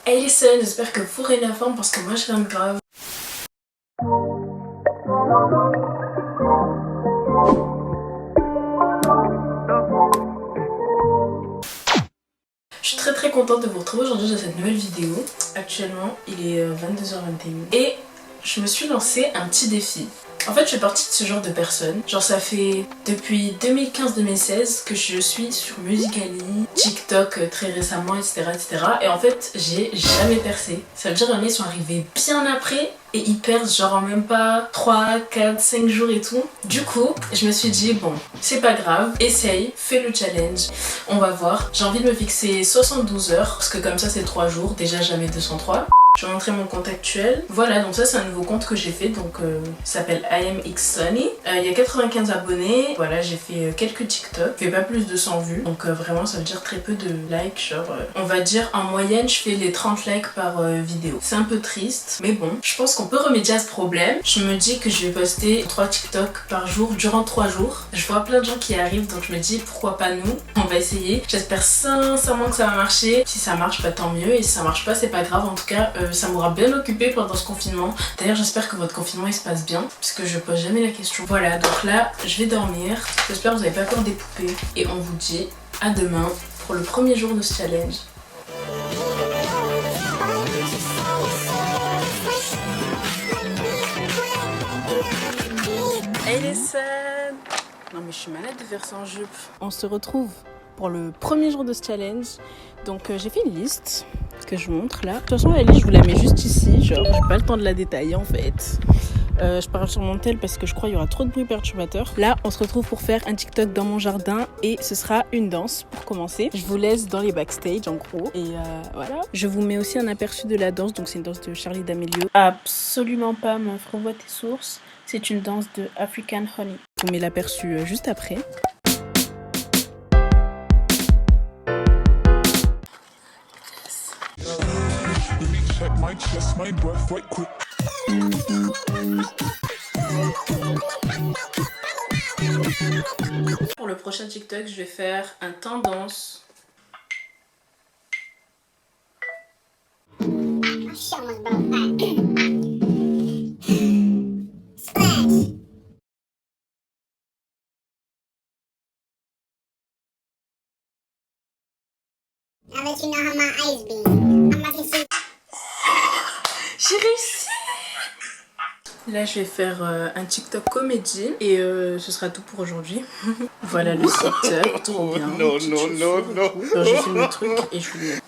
Hey les sons, j'espère que vous aurez la forme parce que moi je l'aime grave. Je suis très contente de vous retrouver aujourd'hui dans cette nouvelle vidéo. Actuellement il est 22h21 et je me suis lancé un petit défi. En fait je fais partie de ce genre de personnes. Genre ça fait depuis 2015-2016 que je suis sur Musical.ly, TikTok très récemment, etc. Et en fait j'ai jamais percé. Ça veut dire qu'ils sont arrivés bien après et ils percent genre en même pas 3, 4, 5 jours et tout. Du coup je me suis dit bon c'est pas grave, essaye, fais le challenge, on va voir. J'ai envie de me fixer 72 heures parce que comme ça c'est 3 jours, déjà jamais 203. Je vais montrer mon compte actuel. Voilà, donc ça c'est un nouveau compte que j'ai fait, donc ça s'appelle IamXSunny. Il y a 95 abonnés. Voilà, j'ai fait quelques TikTok. Je fais pas plus de 100 vues, donc vraiment ça veut dire très peu de likes. Genre, on va dire en moyenne, je fais les 30 likes par vidéo. C'est un peu triste, mais bon, je pense qu'on peut remédier à ce problème. Je me dis que je vais poster 3 TikTok par jour durant 3 jours. Je vois plein de gens qui arrivent, donc je me dis pourquoi pas nous. On va essayer. J'espère sincèrement que ça va marcher. Si ça marche, pas tant mieux. Et si ça marche pas, c'est pas grave. En tout cas, ça m'aura bien occupé pendant ce confinement. D'ailleurs j'espère que votre confinement il se passe bien puisque je pose jamais la question. Voilà, donc là je vais dormir. J'espère que vous n'avez pas peur des poupées. Et on vous dit à demain pour le premier jour de ce challenge. Hey les scènes. Non mais je suis malade de faire ça en jupe. On se retrouve pour le premier jour de ce challenge. Donc j'ai fait une liste que je montre là. De toute façon la liste je vous la mets juste ici, genre j'ai pas le temps de la détailler en fait. Je parle sur mon tel parce que je crois qu'il y aura trop de bruit perturbateur. Là on se retrouve pour faire un TikTok dans mon jardin et ce sera une danse pour commencer. Je vous laisse dans les backstage en gros et voilà. Je vous mets aussi un aperçu de la danse, donc c'est une danse de Charli D'Amelio. Absolument pas meuf, revois tes sources. C'est une danse de African Honey. Je vous mets l'aperçu juste après. Pour le prochain TikTok, je vais faire un tendance. J'ai réussi! Là je vais faire un TikTok comédie et ce sera tout pour aujourd'hui. Voilà le setup, trop bien. Non. Alors, je fais mon truc et je vous mets.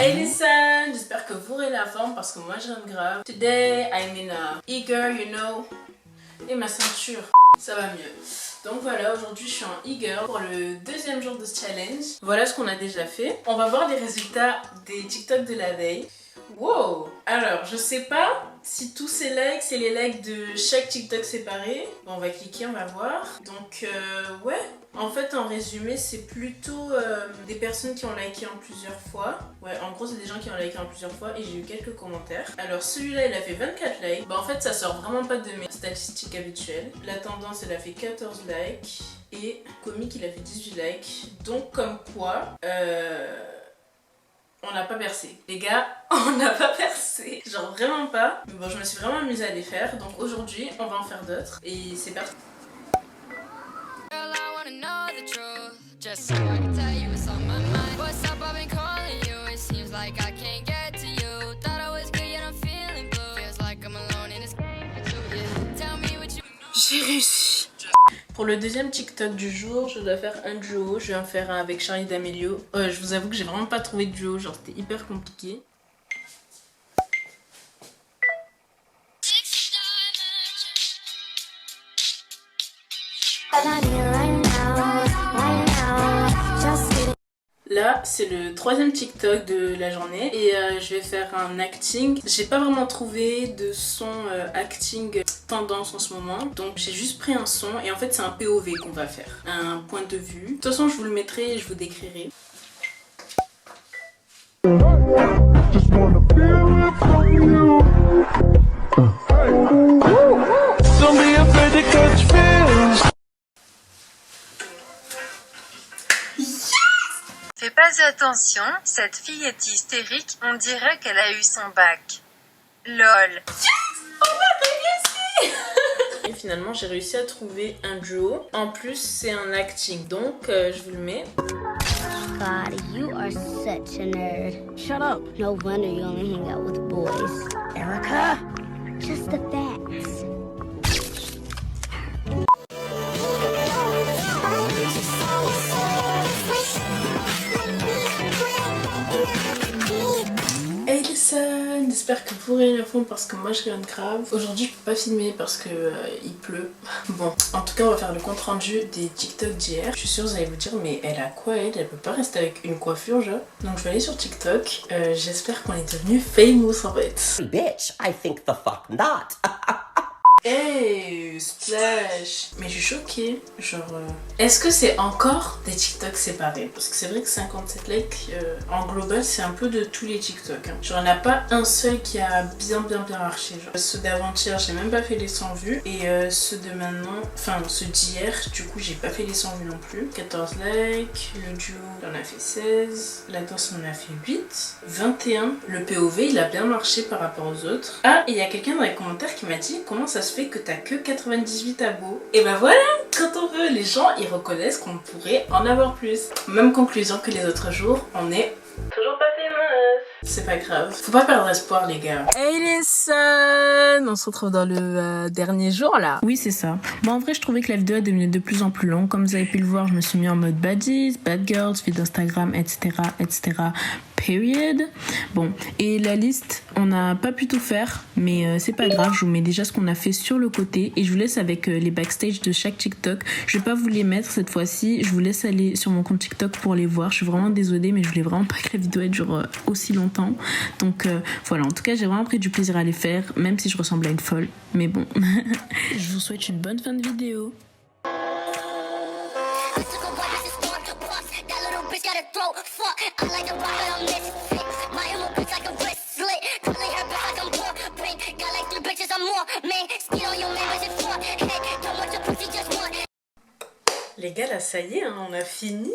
Hey les sons, j'espère que vous aurez la forme parce que moi j'aime grave. Today I'm in a eager, you know. Et ma ceinture, ça va mieux. Donc voilà, aujourd'hui je suis en eager pour le deuxième jour de ce challenge. Voilà ce qu'on a déjà fait. On va voir les résultats des TikTok de la veille. Wow! Alors, je sais pas si tous ces likes, c'est les likes de chaque TikTok séparé. Bon, on va cliquer, on va voir. Donc, ouais. En fait, en résumé, c'est plutôt des personnes qui ont liké en plusieurs fois. Ouais, en gros, c'est des gens qui ont liké en plusieurs fois et j'ai eu quelques commentaires. Alors, celui-là, il a fait 24 likes. Bah, en fait, ça sort vraiment pas de mes statistiques habituelles. La tendance, elle a fait 14 likes. Et comique, il a fait 18 likes. Donc, comme quoi... on n'a pas percé. Les gars, on n'a pas percé. Genre vraiment pas. Mais bon, je me suis vraiment amusée à les faire. Donc aujourd'hui, on va en faire d'autres. Et c'est parti. J'ai réussi. Pour le deuxième TikTok du jour, je dois faire un duo. Je vais en faire un avec Charli D'Amelio. Je vous avoue que j'ai vraiment pas trouvé de duo, genre c'était hyper compliqué. Là, c'est le 3e TikTok de la journée et je vais faire un acting. J'ai pas vraiment trouvé de son acting tendance en ce moment, donc j'ai juste pris un son et en fait c'est un POV qu'on va faire, un point de vue. De toute façon, je vous le mettrai et je vous décrirai. Just wanna feel it from you. Don't be afraid to catch feelings. Fais pas attention, cette fille est hystérique, on dirait qu'elle a eu son bac. LOL. Et finalement, j'ai réussi à trouver un duo. En plus, c'est un acting, donc je vous le mets. God, you are such a nerd. Shut up. No wonder you only hang out with boys. Erica? Just the facts. Hey les sons, j'espère que vous riez à fond parce que moi je rien de grave. Aujourd'hui je peux pas filmer parce que il pleut. Bon, en tout cas on va faire le compte rendu des TikTok d'hier. Je suis sûre que vous allez vous dire mais elle a quoi elle peut pas rester avec une coiffure genre. Donc je vais aller sur TikTok. J'espère qu'on est devenu famous en fait. Bitch, I think the fuck not. Hey, splash. Mais je suis choquée. Genre, est-ce que c'est encore des TikTok séparés? Parce que c'est vrai que 57 likes, en global, c'est un peu de tous les TikTok. Hein. Genre, il n'y en a pas un seul qui a bien marché. Genre, ceux d'avant-hier, j'ai même pas fait les 100 vues. Et ceux de maintenant, enfin, ceux d'hier, du coup, j'ai pas fait les 100 vues non plus. 14 likes. Le duo, il en a fait 16. La danse, on en a fait 8. 21. Le POV, il a bien marché par rapport aux autres. Ah, et il y a quelqu'un dans les commentaires qui m'a dit comment ça se fait que t'as que 98 abos. Et ben voilà, quand on veut, les gens ils reconnaissent qu'on pourrait en avoir plus. Même conclusion que les autres jours, on est toujours pas famous. C'est pas grave, faut pas perdre espoir les gars. Hey les sons, on se retrouve dans le dernier jour là. Oui c'est ça. Bon en vrai je trouvais que la vidéo est devenue de plus en plus longue. Comme vous avez pu le voir, je me suis mis en mode baddies, bad girls, feed d'Instagram, etc. Period. Bon, et la liste, on n'a pas pu tout faire, mais c'est pas grave, je vous mets déjà ce qu'on a fait sur le côté et je vous laisse avec les backstage de chaque TikTok. Je vais pas vous les mettre cette fois-ci, je vous laisse aller sur mon compte TikTok pour les voir. Je suis vraiment désolée, mais je voulais vraiment pas que la vidéo elle dure aussi longtemps. Donc voilà, en tout cas, j'ai vraiment pris du plaisir à les faire, même si je ressemble à une folle. Mais bon, je vous souhaite une bonne fin de vidéo. Les gars, là, ça y est, hein, on a fini.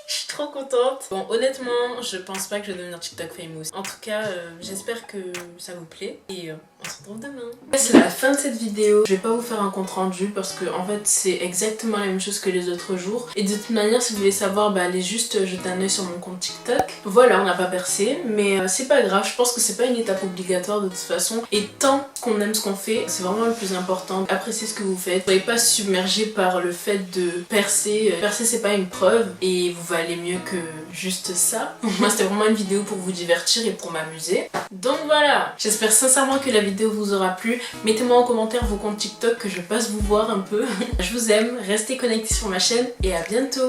Je suis trop contente. Bon, honnêtement, je pense pas que je vais devenir TikTok famous. En tout cas, j'espère que ça vous plaît et on se retrouve demain. C'est la fin de cette vidéo. Je vais pas vous faire un compte rendu parce que en fait, c'est exactement la même chose que les autres jours. Et de toute manière, si vous voulez savoir, bah, allez juste jeter un oeil sur mon compte TikTok. Voilà, on n'a pas percé, mais c'est pas grave. Je pense que c'est pas une étape obligatoire de toute façon. Et tant qu'on aime ce qu'on fait, c'est vraiment le plus important. Appréciez ce que vous faites. Soyez pas submergé par le fait de percer. Percer, c'est pas une preuve et vous va aller mieux que juste ça. Moi, c'était vraiment une vidéo pour vous divertir et pour m'amuser. Donc voilà, j'espère sincèrement que la vidéo vous aura plu. Mettez-moi en commentaire vos comptes TikTok que je passe vous voir un peu. Je vous aime, restez connectés sur ma chaîne et à bientôt.